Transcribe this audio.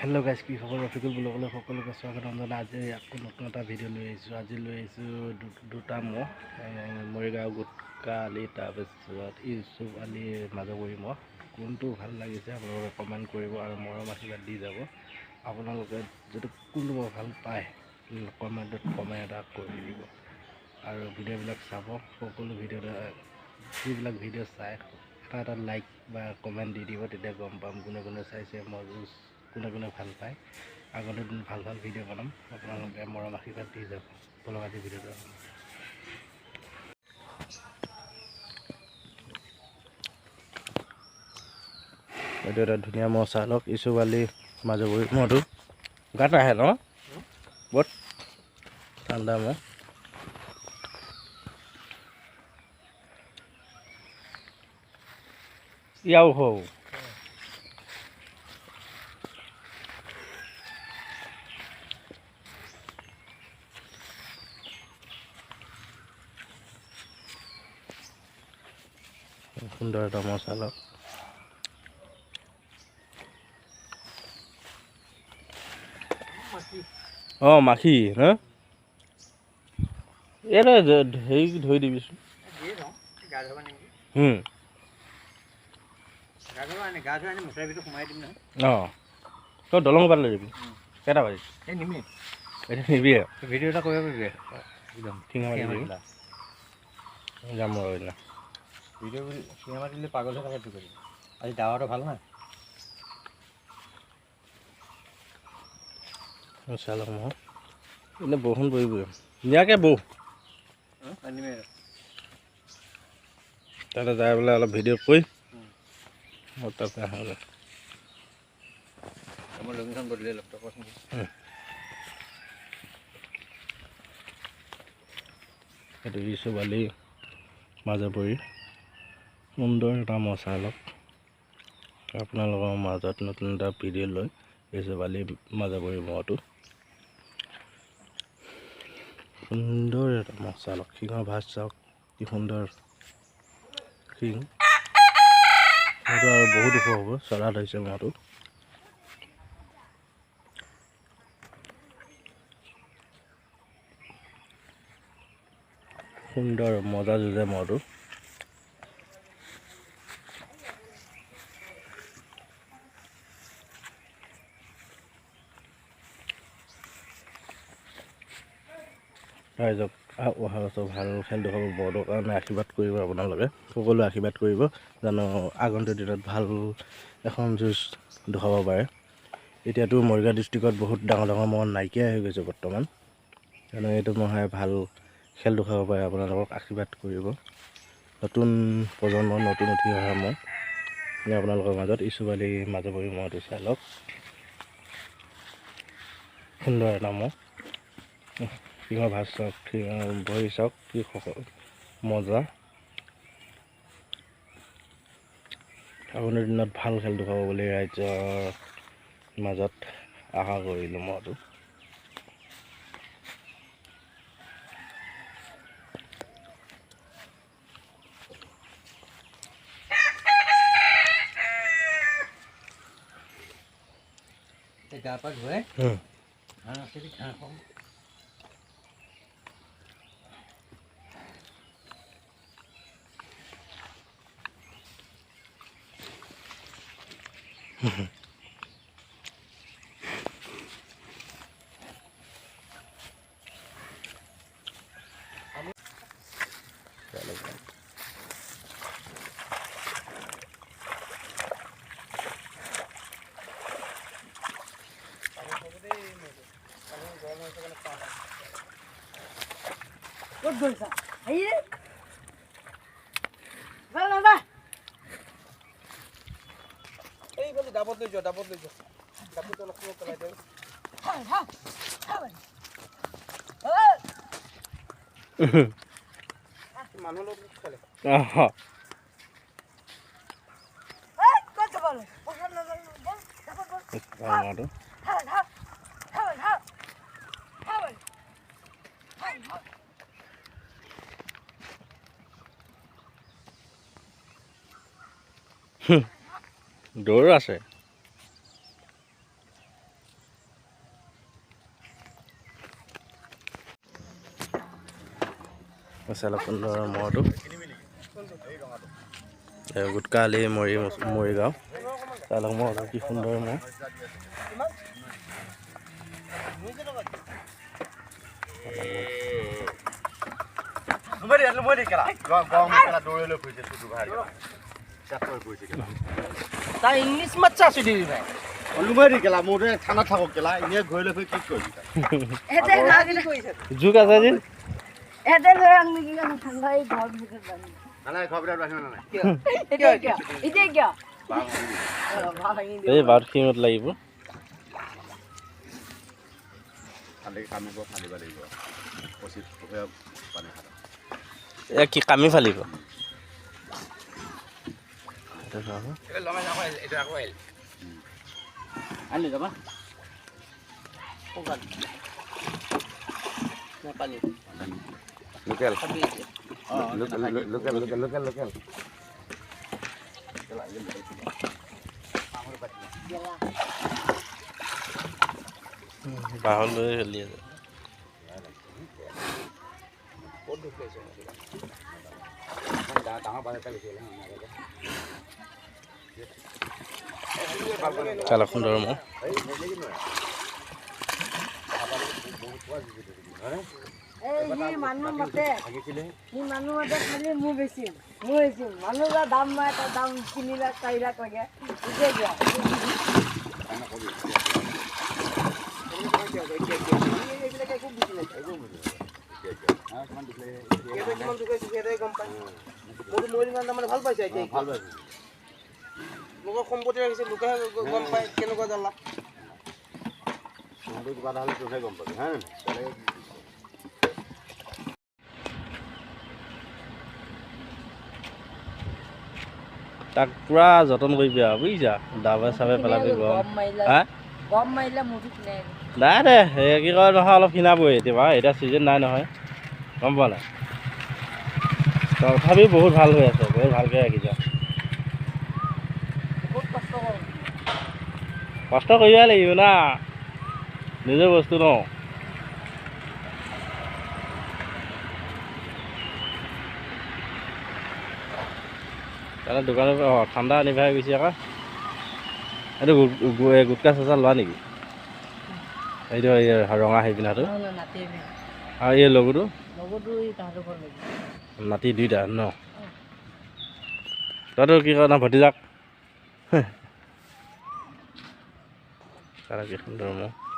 Hello' guys, কি খবৰ? ৰফিকুল ব্লগলৈ সকলোকে স্বাগতম জনাই আজি আকৌ নতুন এটা ভিডিঅ' লৈ আহিছোঁ। আজি লৈ আহিছোঁ দুটা মহ, মৰিগাঁও গুটকা আলি, তাৰপিছত ইউচুফ আলিৰ মাজবৰী মহ। কোনটো ভাল লাগিছে আপোনালোকে কমেণ্ট কৰিব আৰু মৰম আশীৰ্বাদ দি যাব। আপোনালোকে যদি কোনটো মহ ভাল পায় কমেণ্টত কমেণ্ট এটা কৰি দিব আৰু ভিডিঅ'বিলাক চাব। সকলো যিবিলাক ভিডিঅ' চাই এটা লাইক বা কমেণ্ট দি দিব, তেতিয়া গম পাম কোনে কোনে চাইছে, কোনে কোনে ভাল পায়। আগলৈ ভাল ভাল ভিডিঅ' বনাম, আপোনালোকে মৰম আশীৰ্বাদ দি যাব। বলক আজি ভিডিঅ'টো এইটো এটা ধুনীয়া মহ, চাই লওক। ইউচুফ আলি মাজবৰী মহটো গাত নাহে ন, বহুত ঠাণ্ডা মহ। ইয়াও হও সুন্দৰ এটা মহ, চাই লওক। অঁ, মাখি ন, এইটো হেৰি ধৰি দিবিচোন। অঁ, তই দলং পাত লৈ যাবি। কেইটা বাজিছে? এতিয়া নিবি ভিডিঅ' এটা কৰিব পাৰিবি একদম যাম আৰু এতিয়া ভিডিঅ' চিনেমা দিলে পাগল হৈ থাকে। আজি দাৱাটো ভাল নাই চাই লওক মহ। এনেই বৰষুণ পৰিবই, ধুনীয়াকৈ বৌ তাতে যাই পেলাই অলপ ভিডিঅ' কৰি তাতে আহোঁগৈ। মোৰ লকেশ্যন বদলিলে লেপটপত। এইটো ইউচুফ আলি মাজবৰী, সুন্দৰ এটা মহ, চাই লওক। আপোনালোকৰ মাজত নতুন এটা ভিডিঅ' লৈ ইউচুফ আলি মাজবৰী মহটো সুন্দৰ এটা মহ, চাই লওক। শিঙৰ ভাঁজ চাওক, কি সুন্দৰ শিং। সেইটো আৰু বহুত ওখ হ'ব, চৰা ধৰিছে মহটো। সুন্দৰ মজা যুঁজে মহটো। ৰাইজক অহা বছৰ ভাল খেল দেখুৱাব, বৰ্ডৰ কাৰণে আশীৰ্বাদ কৰিব। আপোনালোকে সকলোৱে আশীৰ্বাদ কৰিব, জানো আগন্তুক দিনত ভাল এখন যুঁজ দেখুৱাব পাৰে। এতিয়াতো মৰিগাঁও ডিষ্ট্ৰিক্টত বহুত ডাঙৰ ডাঙৰ মহ নাইকিয়াই হৈ গৈছে বৰ্তমান, জানো এইটো মহে ভাল খেল দেখুৱাব পাৰে। আপোনালোকক আশীৰ্বাদ কৰিব। নতুন প্ৰজন্মৰ, নতুন উঠি অহা মহ আপোনালোকৰ মাজত ইউচুফ আলি মাজবৰী মহটো চাই লওক। সুন্দৰ এটা মহ, শিঙৰ ভাঁজ চাওক, ভৰি চাওক, কি মজা। আগন্তুক দিনত ভাল খেল দেখুৱাব বুলি ৰাইজৰ মাজত আশা কৰিলোঁ মহটো। গা পা ধুৱাই ক'ত গৈছা? এইফালে ডাবত লৈ যোৱা, ডাবত অলপ পেলাই দিওঁ। মানুহ লগত খেলে। দৌৰ আছে। চালক সুন্দৰ মহটো গুটকা আলি মৰিগাঁও চালক মহ কি সুন্দৰ মহ ইংলিছ মাতছা আছে দিবি ভাই লুমাৰি কেলা মোৰে ঠাণ্ডা থাকক কেলা এনে ঘৰলৈ গৈ কি কৰিবি এতে গালি কইছে জুক আছে যে এতে লৈ আনি কি ঠাণ্ডা এই ঘর ভিতর বানি নালা খবৰত ৰাখিব না নাই ইতে কি এই বাট খিঙত লাগিব খালি কামিব ফালিব লাগিব 25 টকা পানী খাব এ কি কামি ফালিব আনি যাবা কোকাল না পানি লোকেল লোকেল বাহলৈ খেলি আছে চালক সুন্দৰ মহ এই মানুহ মতে খালি মোৰ বেছি মানুহ দাম নাই তাৰ দাম 3 লাখ 4 লাখ লাগে ইতে কি ভাল পাইছে লোকৰ সম্পত্তি ৰাখিছে লোকে গম পায় কেনেকুৱা জ্বালা কিবা এটা হ'লে তোহে গম পাবি হা তাক পুৰা যতন কৰিবি আৰু বুজিছা দাবে চাবে পেলাবি গৰম মাৰিলে মুঠিত নাই নাই দে সেই কি কয় নহয় অলপ ক্ষীণাবই এতিয়া ছিজন নাই নহয় গম পোৱা নাই তথাপিও বহুত ভাল হৈ আছে বহুত ভালকৈ ৰাখিছা বহুত কষ্ট কৰোঁ কষ্ট কৰিবই লাগিব না নিজৰ বস্তু ন তাতে দোকানৰ ঠাণ্ডা আনিবাই গৈছে আকৌ এইটো গুটকা চাচা লোৱা নেকি এইটো ৰঙা সেই পিন্ধাটো আৰু এই লগটো নাতি দুইটা ন তইতো কি কয় না ভতিজাক কি সুন্দৰ মহ